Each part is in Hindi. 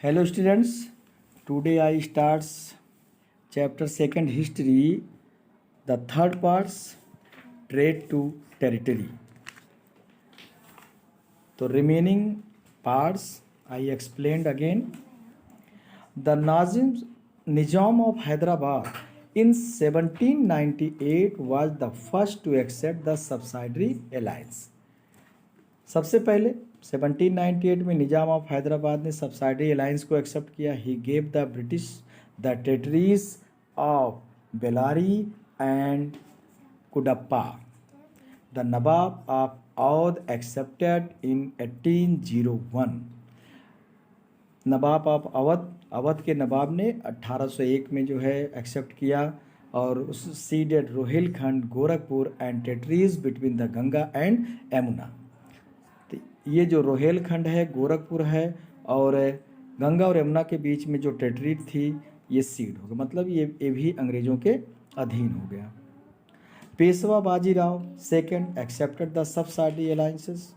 Hello students, today I starts chapter second history, the third parts trade to territory. So remaining parts I explained again. The Nizam of Hyderabad in 1798 was the first to accept the subsidiary alliance. सबसे पहले 1798 में निजाम ऑफ हैदराबाद ने सब्सिडी अलायंस को एक्सेप्ट किया. He gave the British the territories of Bellary and Cuddapah. The Nawab of Awadh accepted in 1801. Nawab of Awadh के नवाब ने 1801 में जो है एक्सेप्ट किया और उस seeded Rohilkhand, Gorakhpur and territories between the Ganga and Yamuna. ये जो रोहेलखंड है, गोरखपुर है और गंगा और यमुना के बीच में जो टेरिटरी थी ये सीड हो गया, मतलब ये भी अंग्रेज़ों के अधीन हो गया. Peshwa Bajirao second accepted the subsidy alliances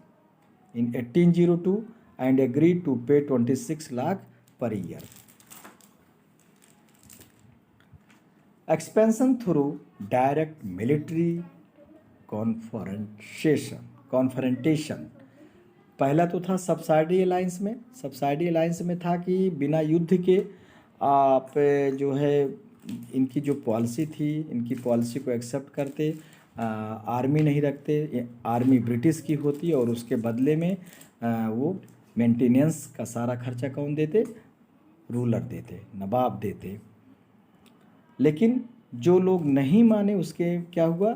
in 1802 and agreed to pay 26 lakh per year. Expansion through direct military confrontation. पहला तो था सब्सिडी अलायंस में था कि बिना युद्ध के आप जो है इनकी जो पॉलिसी थी, इनकी पॉलिसी को एक्सेप्ट करते, आर्मी नहीं रखते, आर्मी ब्रिटिश की होती और उसके बदले में वो मेंटेनेंस का सारा खर्चा कौन देते? रूलर देते, नवाब देते. लेकिन जो लोग नहीं माने उसके क्या हुआ?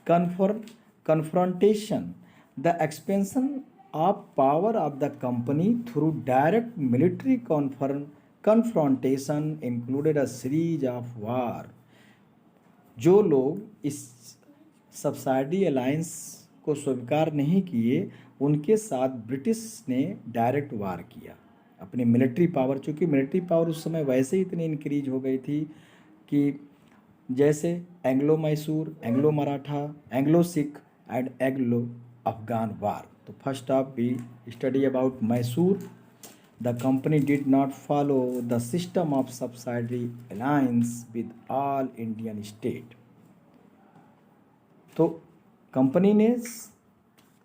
Confrontation. The expansion of power of the company through direct military confrontation included a series of war. जो लोग इस सब्सिडी अलायंस को स्वीकार नहीं किए उनके साथ ब्रिटिश ने डायरेक्ट वार किया. अपने मिलिट्री पावर, चूँकि मिलिट्री पावर उस समय वैसे ही इतनी इंक्रीज हो गई थी कि जैसे Anglo Mysore, Anglo Maratha, Anglo Sikh and Anglo Afghan war. तो first of we study about Mysore. The company did not follow the system of subsidy alliance with all Indian state. तो कंपनी ने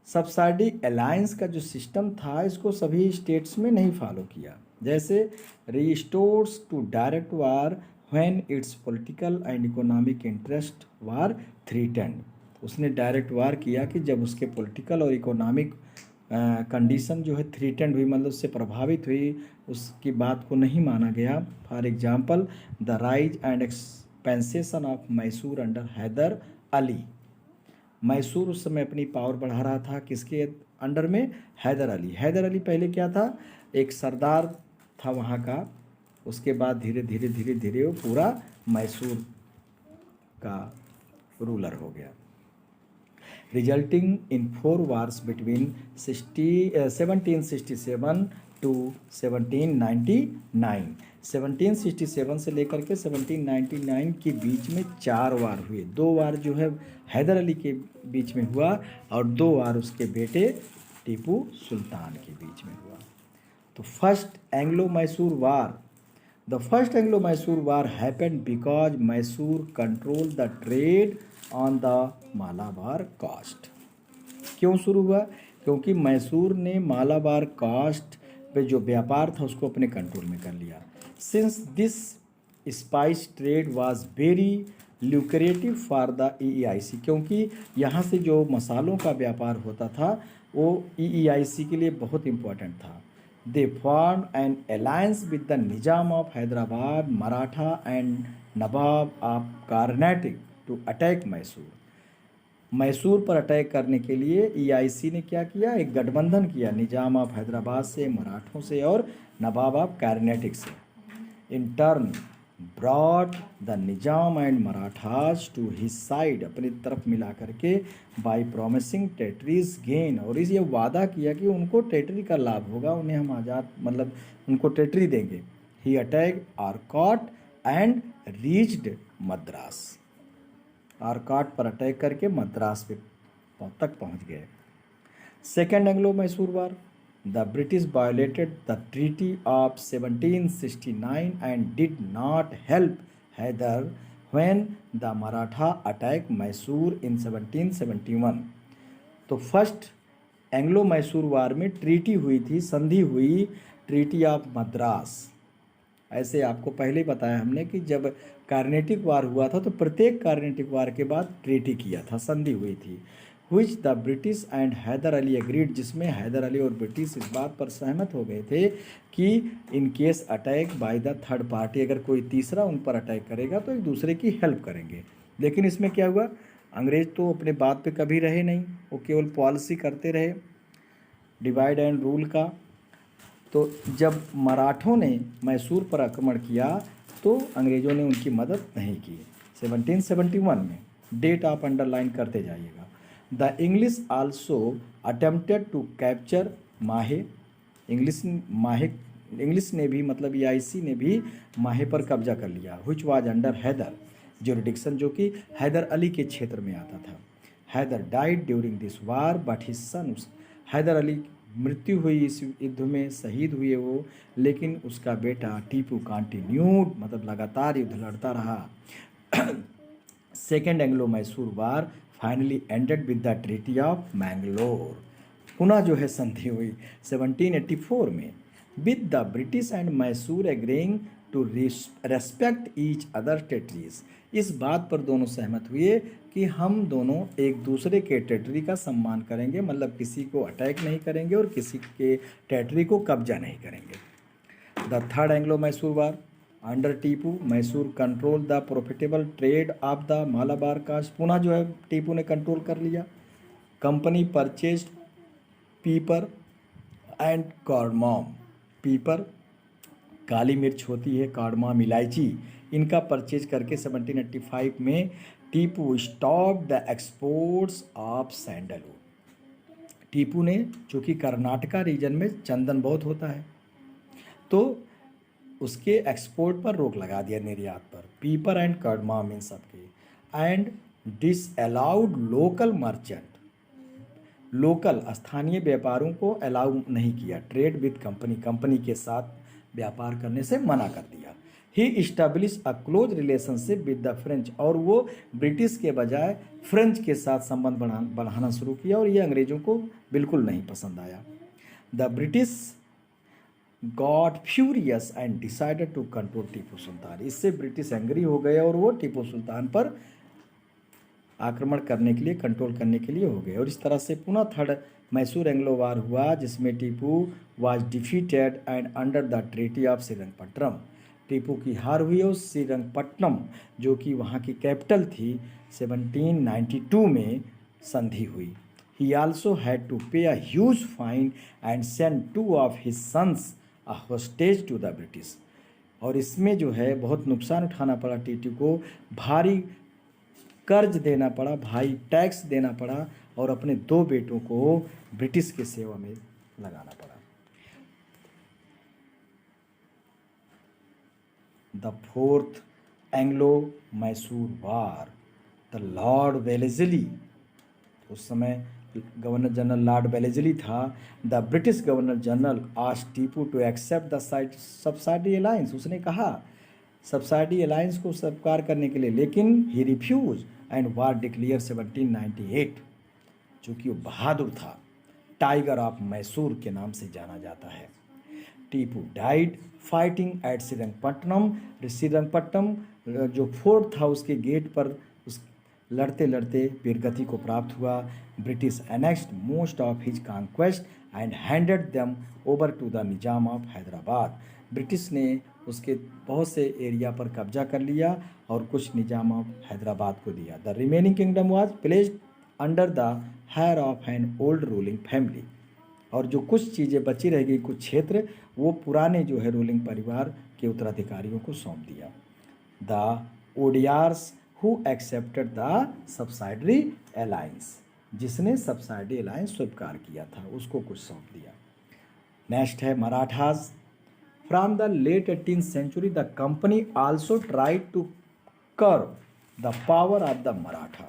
सब्सिडी अलायंस का जो सिस्टम था इसको सभी स्टेट्स में नहीं फॉलो किया. जैसे restores to direct war when its political and economic interest war threatened. उसने डायरेक्ट वार किया कि जब उसके पॉलिटिकल और इकोनॉमिक कंडीशन जो है थ्रीटेंड हुई, मतलब उससे प्रभावित हुई, उसकी बात को नहीं माना गया. For example the rise and expansion of Mysore under Haider Ali. Mysore उस समय अपनी पावर बढ़ा रहा था किसके अंडर में? हैदर अली. हैदर अली पहले क्या था? एक सरदार था वहाँ का. उसके बाद धीरे धीरे वो पूरा मैसूर का रूलर हो गया. Resulting in 4 wars between 1767 to 1799. 1767 से लेकर के 1799 के बीच में 4 वार हुए. 2 वार जो है हैदर अली के बीच में हुआ और 2 वार उसके बेटे टीपू सुल्तान के बीच में हुआ. तो first Anglo Mysore war. The first Anglo-Mysore War happened because Mysore controlled the trade on the Malabar coast. क्यों शुरू हुआ? क्योंकि मैसूर ने मालाबार कास्ट पे जो व्यापार था उसको अपने कंट्रोल में कर लिया. Since this spice trade was very lucrative for the EEIC, क्योंकि यहाँ से जो मसालों का व्यापार होता था वो EEIC के लिए बहुत इम्पोर्टेंट था. They formed an alliance with the Nizam of Hyderabad, Maratha and Nawab of Carnatic to attack Mysore. Mysore पर अटैक करने के लिए EIC ने क्या किया? एक गठबंधन किया निजाम ऑफ हैदराबाद से, मराठों से और नवाब ऑफ कार्नेटिक से. In turn brought the Nizam and Marathas to his side. अपनी तरफ मिला करके बाई प्रोमिसिंग टेरिटरीज गेन. और इस ये वादा किया कि उनको टेरिटरी का लाभ होगा, उन्हें हम आज़ाद मतलब उनको टेरिटरी देंगे. He attack Arcot and reached Madras. Arcot पर अटैक करके मद्रास पे तक पहुंच गए. Second Anglo Mysore war. The British violated the treaty of 1769 and did not help Haider when the Maratha attack Mysore in 1771। तो फर्स्ट एंग्लो मैसूर वार में ट्रीटी हुई थी, संधि हुई, ट्रीटी ऑफ मद्रास। ऐसे आपको पहले ही बताया हमने कि जब कार्नेटिक वार हुआ था तो प्रत्येक कार्नेटिक वार के बाद ट्रीटी किया था, संधि हुई थी। Which the British and Hyder Ali agreed, जिसमें हैदर अली और ब्रिटिश इस बात पर सहमत हो गए थे कि in case attack by the third party, अगर कोई तीसरा उन पर अटैक करेगा तो एक दूसरे की हेल्प करेंगे। लेकिन इसमें क्या हुआ, अंग्रेज तो अपने बात पे कभी रहे नहीं, वो केवल पॉलिसी करते रहे डिवाइड एंड रूल का। तो जब मराठों ने मैसूर पर आक्रमण किया तो अंग्रेज़ों ने उनकी मदद नहीं की। 1771 में, डेट आप अंडरलाइन करते जाइएगा। The English also attempted to capture Mahe, English ने भी मतलब EIC ने भी माहे पर कब्जा कर लिया। Which was under Hyder jurisdiction, जो कि हैदर अली के क्षेत्र में आता था। Hyder died during this war but his son, Hyder Ali मृत्यु हुई इस युद्ध में, शहीद हुए वो, लेकिन उसका बेटा टीपू कंटिन्यूड, मतलब लगातार युद्ध लड़ता रहा। Second Anglo Mysore war finally ended with the treaty of Mangalore, पुनः जो है संधि हुई 1784 में, with the British and Mysore agreeing to respect each other territories. इस बात पर दोनों सहमत हुए कि हम दोनों एक दूसरे के टेरिटरी का सम्मान करेंगे, मतलब किसी को अटैक नहीं करेंगे और किसी के टेरिटरी को कब्जा नहीं करेंगे। The third Anglo Mysore war under Tipu, Mysore control the profitable trade of the Malabar coast, पुनः जो है टीपू ने कंट्रोल कर लिया। Company purchase pepper and cardamom, pepper काली मिर्च होती है, कार्डमम इलायची, इनका परचेज करके 1785 में Tipu stop the exports of sandalwood. Tipu ने, चूँकि कर्नाटका रीजन में चंदन बहुत होता है, तो उसके एक्सपोर्ट पर रोक लगा दिया, निर्यात पर, पीपर एंड कार्डमम इन सबके। And disallowed local merchant, local स्थानीय व्यापारों को अलाउ नहीं किया, ट्रेड विद कंपनी, कंपनी के साथ व्यापार करने से मना कर दिया। He establish a close relationship with the French, और वो ब्रिटिश के बजाय फ्रेंच के साथ संबंध बढ़ाना शुरू किया, और ये अंग्रेज़ों को बिल्कुल नहीं पसंद आया। The British got furious and decided to control Tipu Sultan, इससे ब्रिटिश एंग्री हो गए और वो टीपू सुल्तान पर आक्रमण करने के लिए, कंट्रोल करने के लिए हो गए। और इस तरह से पुनः थर्ड मैसूर एंग्लो वार हुआ, जिसमें Tipu was defeated and under the treaty of Srirangapatnam, Tipu की हार हुई और श्रीरंगपट्टनम जो कि वहाँ की कैपिटल थी 1792 में संधि हुई। ही also had to pay a huge fine and send 2 of his sons a hostage to the British, और इसमें जो है बहुत नुकसान उठाना पड़ा टीपू को, भारी कर्ज देना पड़ा, भाई टैक्स देना पड़ा, और अपने 2 बेटों को ब्रिटिश की सेवा में लगाना पड़ा। The fourth Anglo Mysore war, the lord Wellesley, उस समय गवर्नर जनरल लॉर्ड वेलेस्ली था। The British governor general asked Tipu to accept the subsidy alliance, उसने कहा सब्सिडी अलायंस को स्वीकार करने के लिए, लेकिन he refuse and war declare 1798। चूँकि वो बहादुर था, टाइगर ऑफ मैसूर के नाम से जाना जाता है। Tipu died fighting at Srirangapatnam, Srirangapatnam जो फोर्ट था उसके गेट पर उस लड़ते लड़ते वीरगति को प्राप्त हुआ। British annexed most of his conquest and handed them over to the Nizam of Hyderabad, British ने उसके बहुत से एरिया पर कब्जा कर लिया और कुछ निजाम ऑफ हैदराबाद को दिया। The remaining kingdom was placed under the heir of an old ruling family, और जो कुछ चीज़ें बची रह गई, कुछ क्षेत्र, वो पुराने जो है रूलिंग परिवार के उत्तराधिकारियों को सौंप दिया। The Wodeyars who accepted the subsidiary alliance, जिसने सब्सिडी अलायंस स्वीकार किया था, उसको कुछ सौंप दिया। नेक्स्ट है Marathas. From the late 18th century the company also tried to curb the power of the Maratha,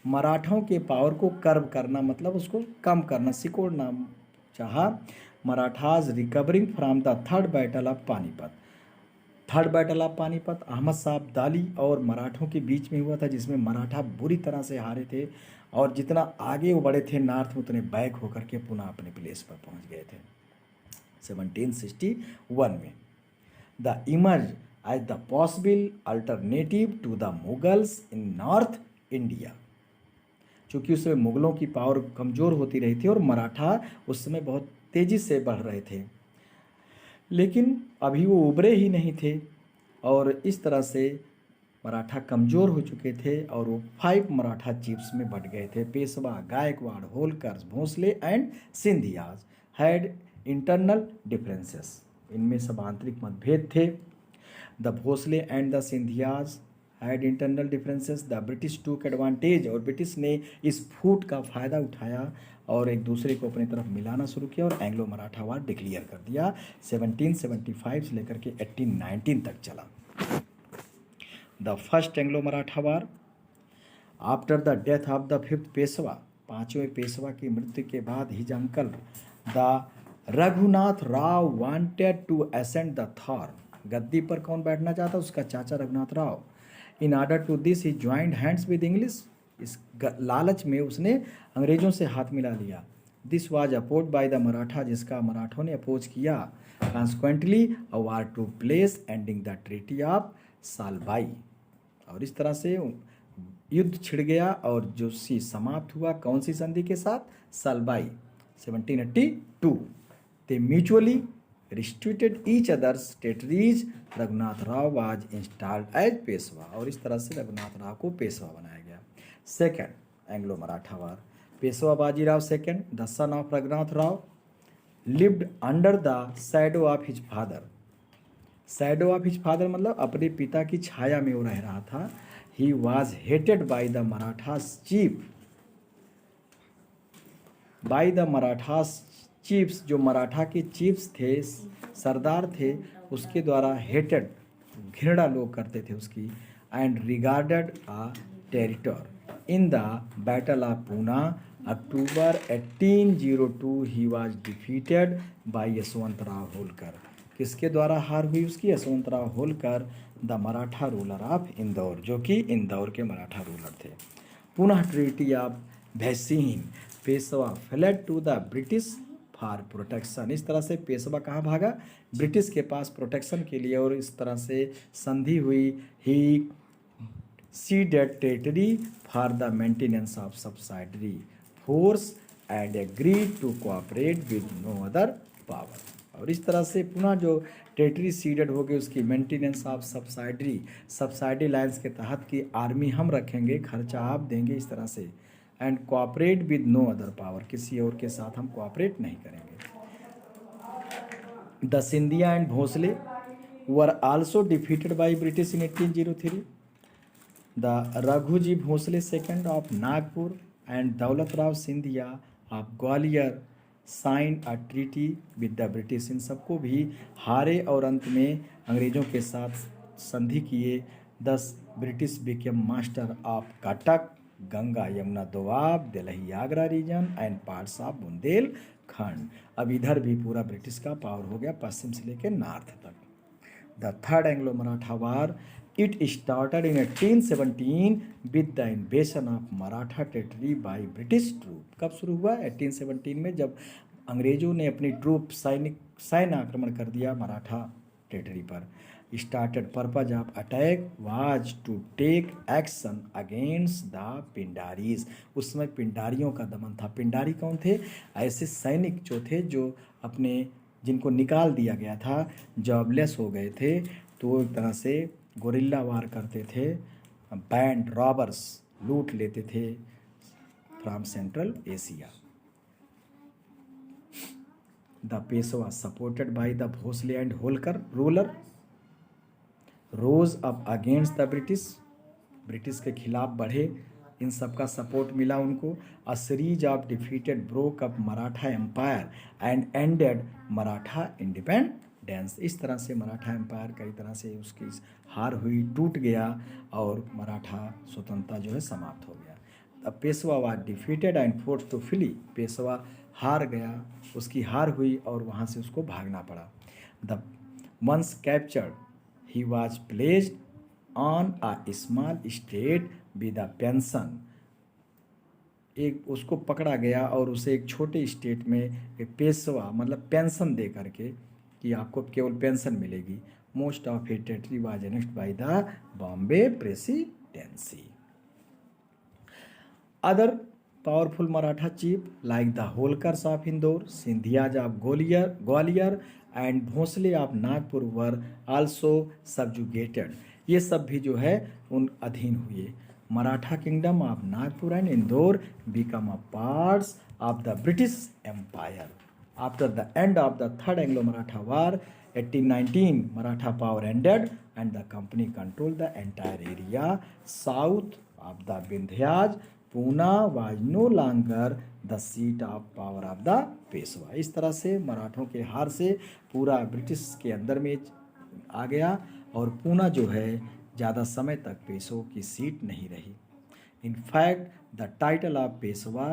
मराठों के पावर को कर्व करना मतलब उसको कम करना, सिकोड़ना चाहा। Marathas recovering from the third battle of Panipat. Third battle of Panipat Ahmad Shah Abdali और मराठों के बीच में हुआ था, जिसमें मराठा बुरी तरह से हारे थे और जितना आगे वो बढ़े थे नॉर्थ में उतने बैक होकर के पुनः अपने प्लेस पर पहुंच गए थे 1761 में। The emerge as the possible alternative to the Mughals in north India. चूँकि उस समय मुगलों की पावर कमज़ोर होती रही थी और मराठा उस समय बहुत तेज़ी से बढ़ रहे थे, लेकिन अभी वो उभरे ही नहीं थे और इस तरह से मराठा कमज़ोर हो चुके थे और वो 5 मराठा चीफ्स में बट गए थे। Peshwa, Gaikwad, Holkar, Bhonsle and Scindias had internal differences. इनमें सब आंतरिक मतभेद थे। The Bhonsle and the Scindias had internal differences. The British took advantage, और ब्रिटिश ने इस फूट का फ़ायदा उठाया और एक दूसरे को अपनी तरफ मिलाना शुरू किया और एंग्लो मराठा वार डिक्लेयर कर दिया। 1775 से लेकर के 1819 तक चला। The first Anglo Maratha war after the death of the 5th Peshwa, 5वें पेशवा की मृत्यु के बाद his uncle the Raghunath Rao wanted to ascend the throne. गद्दी पर कौन बैठना चाहता? उसका चाचा Raghunath Rao. In order to this he joined hands with English. इस लालच में उसने अंग्रेजों से हाथ मिला लिया। This was oppose by the Maratha, जिसका मराठों ने अपोज किया। Consequently a war to place ending the treaty of Salbai, और इस तरह से युद्ध छिड़ गया और जो सी समाप्त हुआ कौन सी संधि के साथ? Salbai 1782। They mutually restricted each others territories. Raghunath Rao was installed as Peshwa, और इस तरह से रघुनाथ राव को पेशवा बनाया गया। Second Anglo Maratha war, Peshwa Bajirao second, the son of Raghunath Rao, lived under the shadow of his father. Shadow of his father मतलब अपने पिता की छाया में वो रह रहा था। He was hated by the Marathas chief, by the Marathas chiefs, जो मराठा के चीफ्स थे, सरदार थे, उसके द्वारा हेटेड, घृणा लोग करते थे उसकी। And regarded a territory in the battle of Poona October 1802 he was defeated by Yashwantrao Holkar. किसके द्वारा हार हुई उसकी? Yashwantrao Holkar, the Maratha ruler of Indore, जो कि इंदौर के मराठा रूलर थे। पुनः treaty of Bassein, Peshwa fled to the British for protection. इस तरह से पेशवा कहाँ भागा? ब्रिटिश के पास प्रोटेक्शन के लिए, और इस तरह से संधि हुई। ही ceded territory for the maintenance of subsidiary force and agreed to cooperate with no other power। और इस तरह से पुनः जो टेरिटरी सीडेड हो गई उसकी मेंटेनेंस ऑफ सब्सिडी लाइन्स के तहत की आर्मी हम रखेंगे, खर्चा आप देंगे, इस तरह से। And cooperate with no other power, किसी और के साथ हम कोऑपरेट नहीं करेंगे। The Scindia and Bhonsle were also defeated by British in 1803। The Raghuji Bhosle II of Nagpur and Daulat Rao Sindhia of Gwalior signed a treaty with the British। इन सबको भी हारे और अंत में अंग्रेजों के साथ संधि किए। 10 British became master of Cuttack, Ganga Yamuna Doab, Delhi Agra region and parts of Bundelkhand. अब इधर भी पूरा ब्रिटिश का पावर हो गया, पश्चिम से लेकर नॉर्थ तक। The third Anglo Maratha war, it started in 1817 with the invasion of Maratha territory by British troop। कब शुरू हुआ? 1817 में, जब अंग्रेजों ने अपनी ट्रूप सैन्य आक्रमण कर दिया मराठा टेरिटरी पर। Started purpose of attack was to take action against the Pindaris. उस समय पिंडारियों का दमन था। पिंडारी कौन थे? ऐसे सैनिक जो थे जो अपने, जिनको निकाल दिया गया था, जॉबलेस हो गए थे, तो एक तरह से गोरिल्ला वार करते थे। बैंड रॉबर्स लूट लेते थे from central Asia. The Peshwa supported by the Bhonsle and Holkar ruler rose up against the British. British के खिलाफ बढ़े, इन सब का सपोर्ट मिला उनको। A series of defeated broke up Maratha empire and ended Maratha independence. इस तरह से मराठा एम्पायर कई तरह से उसकी हार हुई, टूट गया और मराठा स्वतंत्रता जो है समाप्त हो गया। The Peshwa was defeated and forced to flee. Peshwa हार गया, उसकी हार हुई और वहाँ से उसको भागना पड़ा। The ones captured he was placed on a small state with a pension. एक उसको पकड़ा गया और उसे एक छोटे स्टेट में एक पेशवा मतलब पेंशन दे करके कि आपको केवल पेंशन मिलेगी। Most of his territory was annexed by the Bombay presidency. Other powerful Maratha chief like the Holkars of Indore, Scindias of Gwalior and Bhonsle of Nagpur were also subjugated. ये सब भी जो है उन अधीन हुए। Maratha kingdom of Nagpur and Indore become a parts of the British empire. After the end of the Third Anglo-Maratha War, 1819, Maratha power ended and the company controlled the entire area south of the Vindhyas. Pune was no longer the seat of power of the Peshwa. इस तरह से मराठों के हार से पूरा ब्रिटिश के अंदर में आ गया और पूना जो है ज़्यादा समय तक पेशवा की सीट नहीं रही। In fact, the title of Peshwa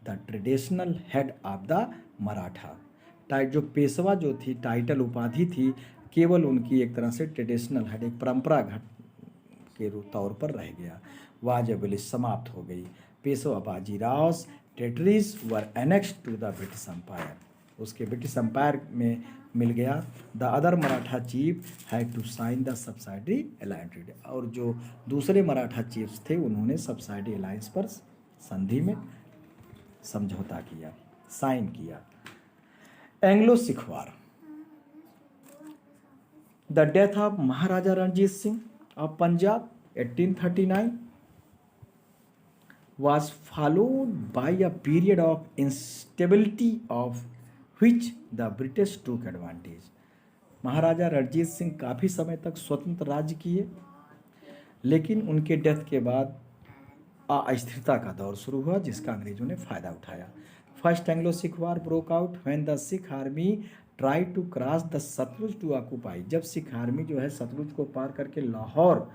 the traditional head of the Maratha. जो पेशवा जो थी टाइटल उपाधि थी केवल उनकी एक तरह से ट्रेडिशनल हेड एक परंपरागत के तौर पर रह गया। वाजबली समाप्त हो गई। Peshwa Bajirao territories were annexed to the British empire, उसके ब्रिटिश एम्पायर में मिल गया। The other Maratha chief had to sign the subsidy alliance, और जो दूसरे मराठा चीफ्स थे उन्होंने सब्सिडी अलायंस पर संधि में समझौता किया, साइन किया। Anglo Sikh war. The death of Maharaja Ranjit Singh of Punjab 1839 was followed by a period of instability of which the British took advantage. महाराजा रणजीत सिंह काफ़ी समय तक स्वतंत्र राज्य किए, लेकिन उनके डेथ के बाद अस्थिरता का दौर शुरू हुआ जिसका अंग्रेजों ने फ़ायदा उठाया। First Anglo Sikh war broke out when the Sikh army try to cross the Sutlej to occupy. जब सिख आर्मी जो है सतलुज को पार करके लाहौर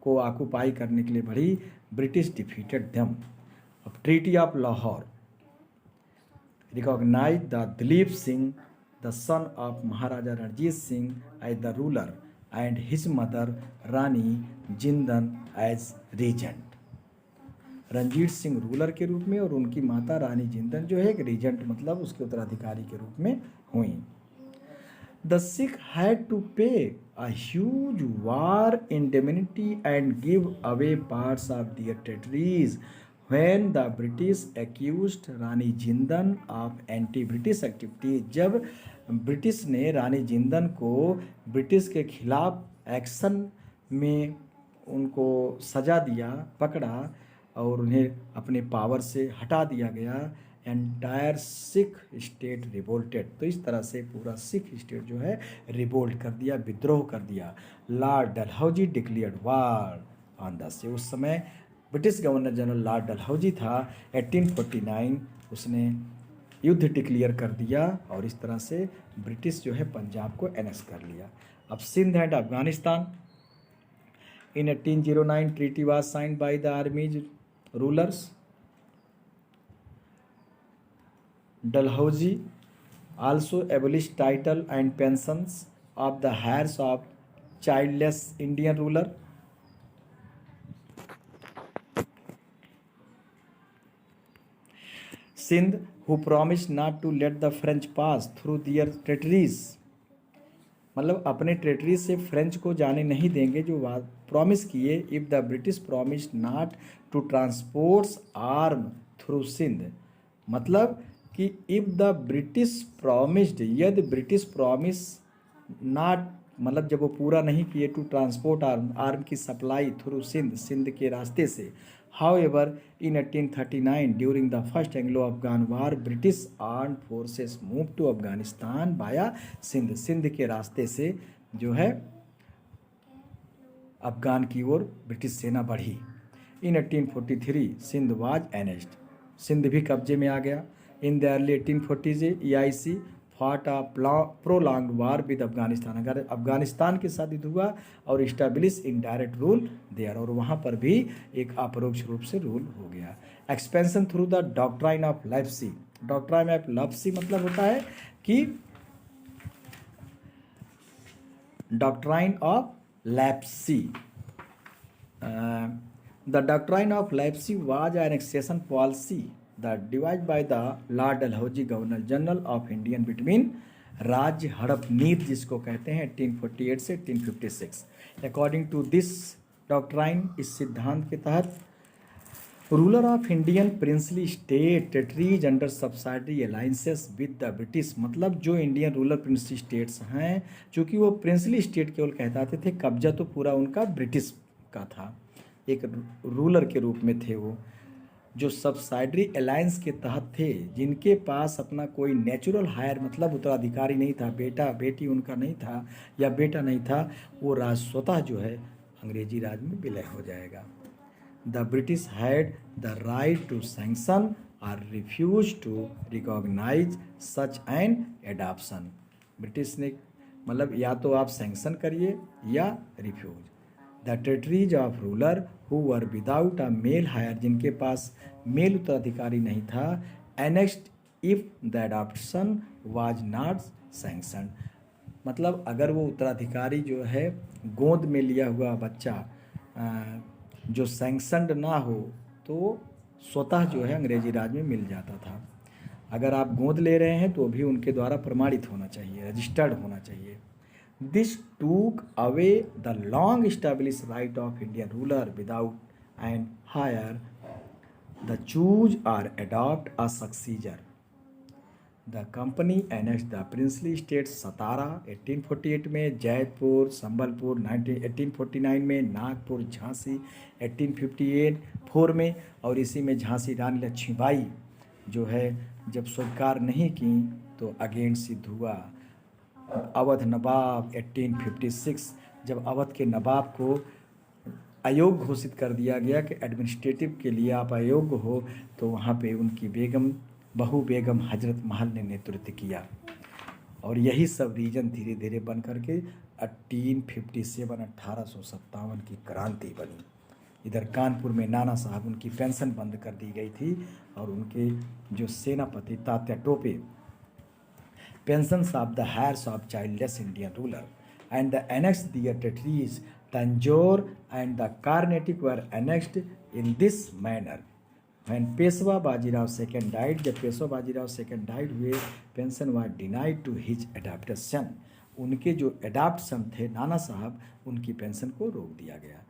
को ऑक्यूपाई करने के लिए बढ़ी, ब्रिटिश डिफीटेड देम। अब treaty of Lahore recognise the Dilip Singh the son of Maharaja Ranjit Singh as the ruler and his mother Rani Jindan as regent. Ranjit Singh ruler के रूप में और उनकी माता रानी जिंदन जो है एक रीजेंट मतलब उसके उत्तराधिकारी के रूप में हुई। The Sikh had to pay a huge war indemnity and give away parts of their territories when the British accused Rani Jindan of anti British activity. जब ब्रिटिश ने रानी जिंदन को ब्रिटिश के खिलाफ एक्शन में उनको सजा दिया, पकड़ा और उन्हें अपने पावर से हटा दिया गया, एंटायर सिख स्टेट रिवोल्टेड। तो इस तरह से पूरा सिख स्टेट जो है रिवोल्ट कर दिया, विद्रोह कर दिया। Lord Dalhousie declared war on the से। उस समय British governor general Lord Dalhousie था, 1849 उसने युद्ध डिक्लेयर कर दिया और इस तरह से ब्रिटिश जो है पंजाब को एनेक्स कर लिया। अब Sindh and Afghanistan. In 1809 treaty was signed by the army's rulers. Dalhousie also abolished title and pensions of the heirs of childless Indian ruler. Sindh, who promised not to let the French pass through their territories, मतलब अपने टेरिटरी से फ्रेंच को जाने नहीं देंगे, जो प्रॉमिस किए। If the British promise not to transports arm through Sindh, मतलब कि इफ़ द ब्रिटिश प्रॉमिस्ड, यदि ब्रिटिश प्रॉमिस नॉट मतलब जब वो पूरा नहीं किए टू ट्रांसपोर्ट आर्म की सप्लाई थ्रू सिंध के रास्ते से। However, in 1839, during the first Anglo-Afghan War, British armed forces moved to Afghanistan via Sindh. Sindh के रास्ते से जो है अफगान की ओर ब्रिटिश सेना बढ़ी। In 1843, Sindh was annexed, Sindh भी कब्जे में आ गया। In the early 1840s, EIC fought a prolonged war with Afghanistan. अगर अफगानिस्तान के साथ युद्ध हुआ और इस्टेब्लिश इनडायरेक्ट रूल देयर, और वहाँ पर भी एक अपरोक्ष रूप से रूल हो गया। Expansion through the doctrine of lapse, doctrine of lapse मतलब होता है कि doctrine of lapse, the doctrine of Leipzig was an annexation policy that devised by the Lord Dalhousie, Governor General of Indian between राज्य हड़प नीति जिसको कहते हैं 1848 से 1856। अकॉर्डिंग टू दिस डॉक्ट्राइन, इस सिद्धांत के तहत ruler of Indian princely state territories under subsidiary alliances with the British, मतलब जो इंडियन रूलर प्रिंसली स्टेट्स हैं, चूँकि वो प्रिंसली स्टेट केवल कहलाते थे, कब्जा तो पूरा उनका ब्रिटिश का था, एक रूलर के रूप में थे वो, जो सब्सिडरी अलायंस के तहत थे, जिनके पास अपना कोई नेचुरल हायर मतलब उत्तराधिकारी नहीं था, बेटा बेटी उनका नहीं था या बेटा नहीं था, वो राज स्वतः जो है अंग्रेजी राज में विलय हो जाएगा। The British had the right to sanction और refuse to recognise such an adoption. British ने मतलब या तो आप सैंक्शन करिए या refuse. The territories of ruler who were without a male heir, जिनके पास मेल उत्तराधिकारी नहीं था, annexed if the adoption was not sanction, मतलब अगर वो उत्तराधिकारी जो है गोद में लिया हुआ बच्चा जो सैंक्शनड ना हो तो स्वतः जो है अंग्रेजी राज में मिल जाता था। अगर आप गोद ले रहे हैं तो भी उनके द्वारा प्रमाणित होना चाहिए, रजिस्टर्ड होना चाहिए। This took away the long established right of Indian ruler without an heir, the choose or adopt a successor. The company annexed the princely states सतारा 1848 में, जयपुर, संबलपुर 1849 में, नागपुर, झांसी 1858 में, और इसी में झांसी रानी लक्ष्मीबाई जो है जब स्वीकार नहीं की तो अगेन सिद्ध हुआ। अवध नवाब 1856, जब अवध के नवाब को अयोग्य घोषित कर दिया गया कि एडमिनिस्ट्रेटिव के लिए आप अयोग्य हो, तो वहाँ पे उनकी बहू बेगम हजरत महल ने नेतृत्व किया, और यही सब रीजन धीरे धीरे बन करके 1857 की क्रांति बनी। इधर कानपुर में नाना साहब उनकी पेंशन बंद कर दी गई थी, और उनके जो सेनापति Tatya Tope, pensions of the heirs of childless Indian ruler, and the annexed their territories, Tanjore and the Carnatic were annexed in this manner. When Peshwa Bajirao II died, जब पेशवा बाजीराव II died हुए, pension was denied to his adopted son. उनके जो अडॉप्ट सन थे नाना साहब, उनकी पेंशन को रोक दिया गया।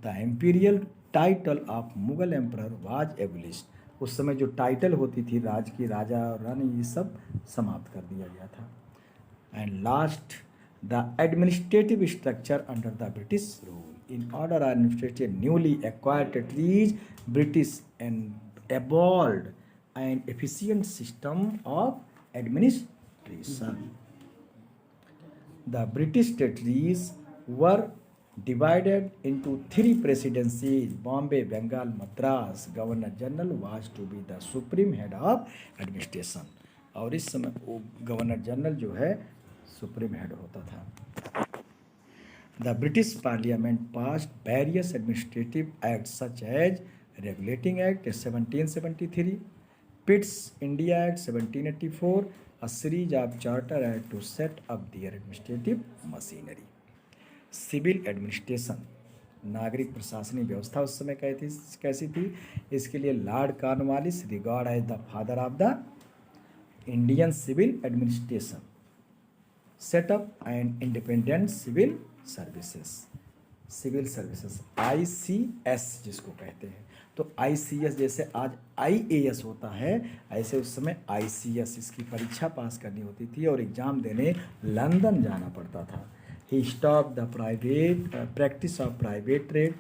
The imperial title of Mughal emperor was abolished, उस समय जो टाइटल होती थी राज की, राजा और रानी, ये सब समाप्त कर दिया गया था। And last, the administrative structure under the British rule in order administrated newly acquired territories, British and evolved and efficient system of administration. The British territories were divided into 3 presidencies, Bombay, Bengal, Madras. Governor General was to be the supreme head of administration, और इस समय वो गवर्नर जनरल जो है सुप्रीम हेड होता था। The British Parliament passed various administrative acts such as Regulating Act 1773, Pitt's India Act 1784, a series of charter acts to set up their administrative machinery. Civil administration, नागरिक प्रशासनिक व्यवस्था उस समय कैसी थी, इसके लिए lord Cornwallis regard as the father of the Indian civil administration, set up and independent civil services ICS जिसको कहते हैं। तो ICS जैसे आज IAS होता है, ऐसे उस समय ICS, इसकी परीक्षा पास करनी होती थी और एग्ज़ाम देने लंदन जाना पड़ता था। He stopped the practice of private trade,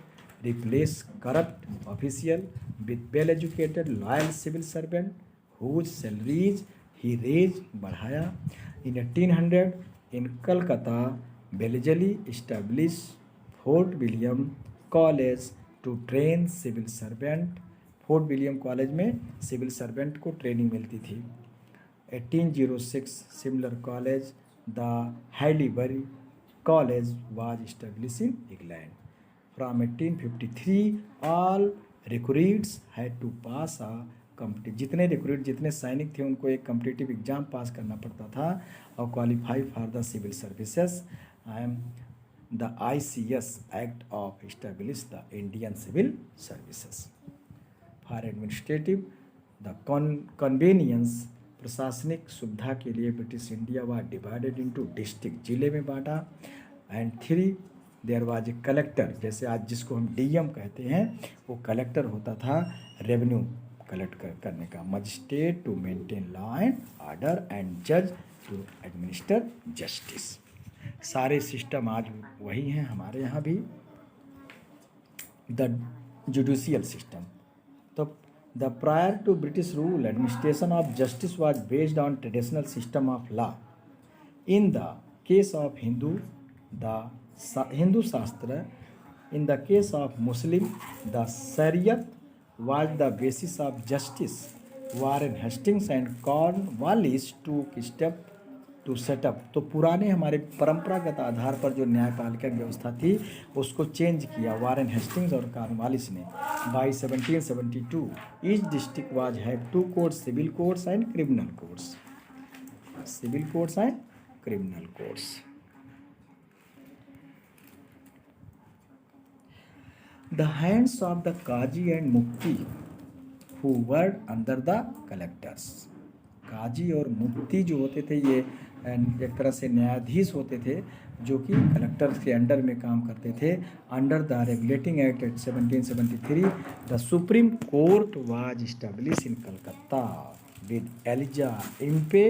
replaced corrupt official with well-educated, loyal civil servant whose salaries he raised, बढ़ाया। In 1800, in Calcutta, Bellesley established Fort William College to train civil servant. Fort William college में सिविल सर्वेंट को ट्रेनिंग मिलती थी। 1806, similar college the Haileybury College was established in England. From 1853, all recruits had to pass a जितने रिक्रूट जितने सैनिक थे उनको एक कम्पिटिटिव एग्जाम पास करना पड़ता था और qualify for the civil services. I am the ICS act of establish the Indian civil services for administrative the convenience. प्रशासनिक सुविधा के लिए British India was divided into district, जिले में बांटा। And 3 there was a collector, जैसे आज जिसको हम DM कहते हैं वो कलेक्टर होता था रेवेन्यू कलेक्ट करने का। Magistrate to maintain law and order and जज टू एडमिनिस्टर जस्टिस। सारे सिस्टम आज वही हैं हमारे यहाँ भी। द जुडिशियल सिस्टम, तो the prior to British rule administration of justice was based on traditional system of law. In the case of Hindu Shastra, in the case of Muslim, the Shariat was the basis of justice. Warren Hastings and Cornwallis took step to set up। तो पुराने हमारे परंपरागत आधार पर जो न्यायपालिका व्यवस्था थी उसको चेंज किया वारेन हेस्टिंग्स और कॉर्नवालिस ने। By 1772 each district was have 2 courts, civil courts and criminal courts. Civil courts and criminal courts. The hands of the Qazi and Mufti who were under the collectors। काजी और मुफ्ती जो होते थे ये एक तरह से न्यायाधीश होते थे जो कि कलेक्टर के अंडर में काम करते थे। Under the regulating act 1773 the supreme court was establish in Calcutta with Elijah Impey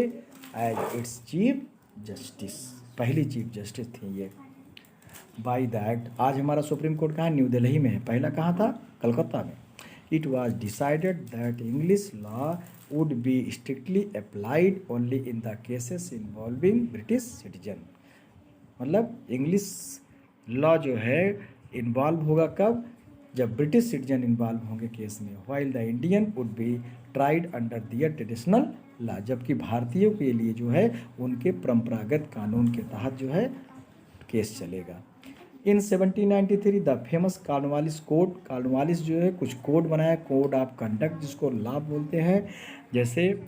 as its chief justice. पहली चीफ जस्टिस थी ये बाई द एक्ट। आज हमारा सुप्रीम कोर्ट कहाँ, न्यू दिल्ली में है, पहला कहाँ था, कलकत्ता में। It was decided that English law would be strictly applied only in the cases involving British citizen. मतलब इंग्लिश लॉ जो है इन्वॉल्व होगा कब, जब ब्रिटिश सिटीजन इन्वॉल्व होंगे केस में। While the Indian would be tried under their traditional law, जबकि भारतीयों के लिए जो है उनके परंपरागत कानून के तहत जो है केस चलेगा। In 1793 the famous Cornwallis code, Cornwallis जो है कुछ कोड बनाया, कोड ऑफ कंडक्ट जिसको लॉ बोलते हैं। जैसे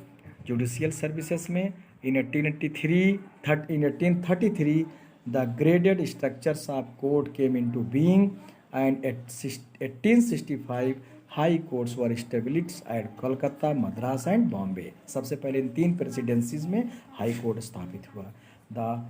जुडिशियल सर्विसेज में in 1833 the graded structures of code came into being and 1865 high courts were established at Kolkata, Madras and Bombay. सबसे पहले इन 3 प्रेसिडेंसीज में हाई कोर्ट स्थापित हुआ। The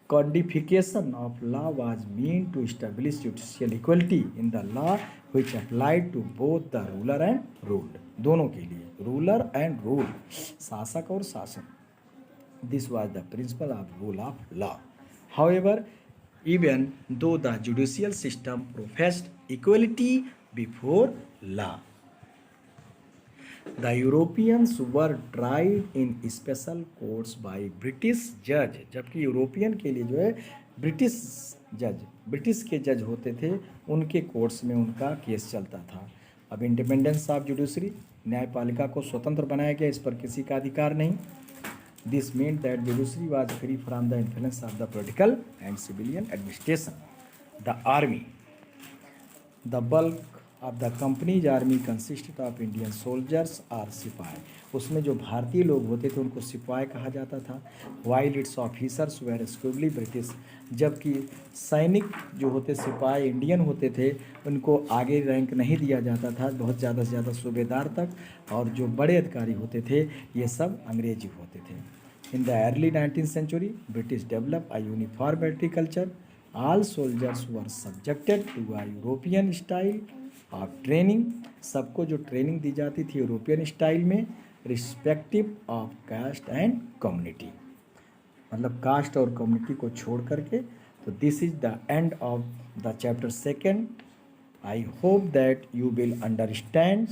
codification of law was meant to establish judicial equality in the law which applied to both the ruler and ruled। दोनों के लिए, ruler and ruled, शासक और शासन। This was the principle of rule of law। However, even though the judicial system professed equality before law, the Europeans were tried in special courts by British judge। जबकि यूरोपियन के लिए जो है ब्रिटिश के जज होते थे, उनके कोर्ट्स में उनका केस चलता था। अब इंडिपेंडेंस ऑफ जुडिशरी, न्यायपालिका को स्वतंत्र बनाया गया, इस पर किसी का अधिकार नहीं। This mean that judiciary was free from the influence of the political and civilian administration. The army, the bulk of the company's army consisted of Indian soldiers or sipahi. उसमें जो भारतीय लोग होते थे उनको सिपाही कहा जाता था। While its officers were exclusively British, जबकि सैनिक जो होते सिपाही इंडियन होते थे उनको आगे रैंक नहीं दिया जाता था, बहुत ज़्यादा से ज़्यादा सूबेदार तक, और जो बड़े अधिकारी होते थे ये सब अंग्रेजी होते थे। In the early 19th century British develop a uniform military culture। All soldiers were subjected to a European style of training। सबको जो ट्रेनिंग दी जाती थी यूरोपियन स्टाइल में, respective of caste and community, मतलब कास्ट और कम्युनिटी को छोड़ करके। तो this is the end of the chapter 2। I hope that you will understand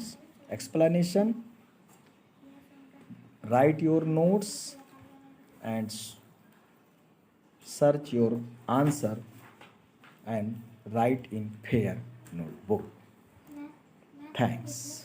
explanation, write your notes and search your answer and write in fair notebook. Thanks.